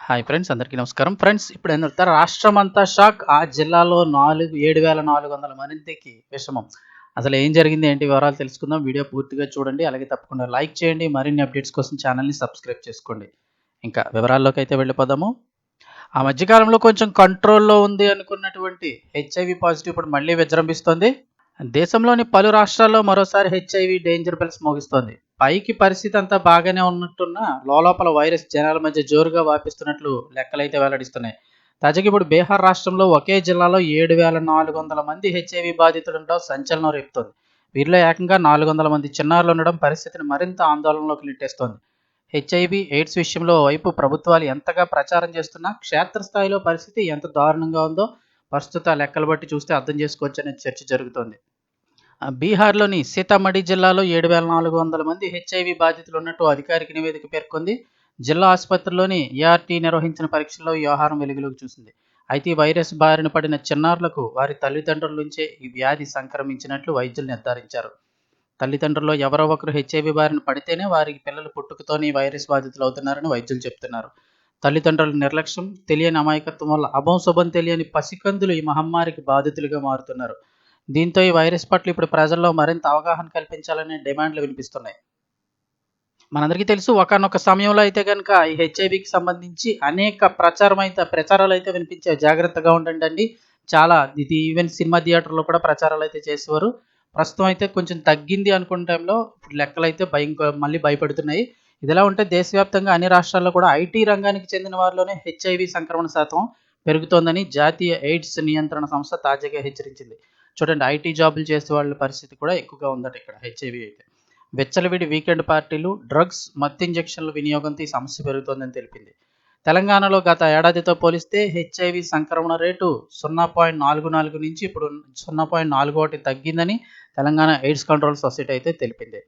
Hi friends, అందరికీ నమస్కారం. Friends, ఇప్పుడు ఏంటంటే రాష్ట్రమంతా షాక్. ఆ జిల్లాలో 7,400 మందికి విషమం. అసలు ఏం జరిగింది, ఏంటి వివరాలు తెలుసుకుందాం. వీడియో పూర్తిగా చూడండి. అలాగే తప్పకుండా లైక్ చేయండి. మరిన్ని అప్డేట్స్ కోసం ఛానల్ని సబ్స్క్రైబ్ చేసుకోండి. ఇంకా వివరాల్లోకి అయితే వెళ్ళిపోదాము. ఆ మధ్యకాలంలో కొంచెం కంట్రోల్లో ఉంది అనుకున్నటువంటి హెచ్ఐవి పాజిటివ్ ఇప్పుడు మళ్ళీ విజృంభిస్తోంది. దేశంలోని పలు రాష్ట్రాల్లో మరోసారి హెచ్ఐవి డేంజర్ బెల్స్ మోగిస్తోంది. పైకి పరిస్థితి అంతా బాగానే ఉన్నట్టున్న లోలోపల వైరస్ జనాల మధ్య జోరుగా వ్యాపిస్తున్నట్లు లెక్కలైతే వెల్లడిస్తున్నాయి. తాజాగా ఇప్పుడు బీహార్ రాష్ట్రంలో ఒకే జిల్లాలో 7,400 మంది హెచ్ఐవి బాధితులుండడం సంచలనం రేపుతోంది. వీరిలో ఏకంగా 400 మంది చిన్నారులు ఉండడం పరిస్థితిని మరింత ఆందోళనలోకి నెట్టేస్తోంది. హెచ్ఐవి ఎయిడ్స్ విషయంలో వైపు ప్రభుత్వాలు ఎంతగా ప్రచారం చేస్తున్నా క్షేత్రస్థాయిలో పరిస్థితి ఎంత దారుణంగా ఉందో ప్రస్తుత లెక్కలు బట్టి చూస్తే అర్థం చేసుకోవచ్చనే చర్చ జరుగుతోంది. బీహార్‌లోని సీతామఢీ జిల్లాలో 7,400 మంది హెచ్ఐవి బాధితులు ఉన్నట్టు అధికారిక నివేదిక పేర్కొంది. జిల్లా ఆసుపత్రిలోని ఏఆర్‌టీ నిర్వహించిన పరీక్షల్లో ఈ వ్యవహారం వెలుగులోకి చూసింది. అయితే ఈ వైరస్ బారిన పడిన చిన్నారులకు వారి తల్లిదండ్రుల నుంచే ఈ వ్యాధి సంక్రమించినట్లు వైద్యులు నిర్ధారించారు. తల్లిదండ్రుల్లో ఎవరో ఒకరు హెచ్ఐవి బారిన పడితేనే వారి పిల్లలు పుట్టుకతోనే ఈ వైరస్ బాధితులవుతున్నారని వైద్యులు చెప్తున్నారు. తల్లిదండ్రుల నిర్లక్ష్యం, తెలియని అమాయకత్వం వల్ల అభం శుభం తెలియని పసికందులు ఈ మహమ్మారికి బాధితులుగా మారుతున్నారు. దీంతో ఈ వైరస్ పట్ల ఇప్పుడు ప్రజల్లో మరింత అవగాహన కల్పించాలనే డిమాండ్లు వినిపిస్తున్నాయి. మనందరికీ తెలుసు, ఒకానొక సమయంలో అయితే గనుక ఈ హెచ్ఐవికి సంబంధించి అనేక ప్రచారాలైతే వినిపించాయి. జాగ్రత్తగా ఉండండండి. చాలా ఇది ఈవెన్ సినిమా థియేటర్‌లో కూడా ప్రచారాలైతే చేసేవారు. ప్రస్తుతం అయితే కొంచెం తగ్గింది అనుకున్న టైంలో ఇప్పుడు లెక్కలైతే మళ్ళీ భయపెడుతున్నాయి. ఇదిలా ఉంటే దేశవ్యాప్తంగా అన్ని రాష్ట్రాల్లో కూడా ఐటీ రంగానికి చెందిన వారిలోనే హెచ్ఐవి సంక్రమణ శాతం పెరుగుతోందని జాతీయ ఎయిడ్స్ నియంత్రణ సంస్థ తాజాగా హెచ్చరించింది. చూడండి, ఐటీ జాబులు చేసే వాళ్ళ పరిస్థితి కూడా ఎక్కువగా ఉందట ఇక్కడ హెచ్ఐవి అయితే. వెచ్చలవిడి వీకెండ్ పార్టీలు, డ్రగ్స్, మత్తు ఇంజెక్షన్ల వినియోగంతో ఈ సమస్య పెరుగుతోందని తెలిపింది. తెలంగాణలో గత ఏడాదితో పోలిస్తే హెచ్ఐవి సంక్రమణ రేటు 0.44 నుంచి ఇప్పుడు 0.41 తగ్గిందని తెలంగాణ ఎయిడ్స్ కంట్రోల్ సొసైటీ అయితే తెలిపింది.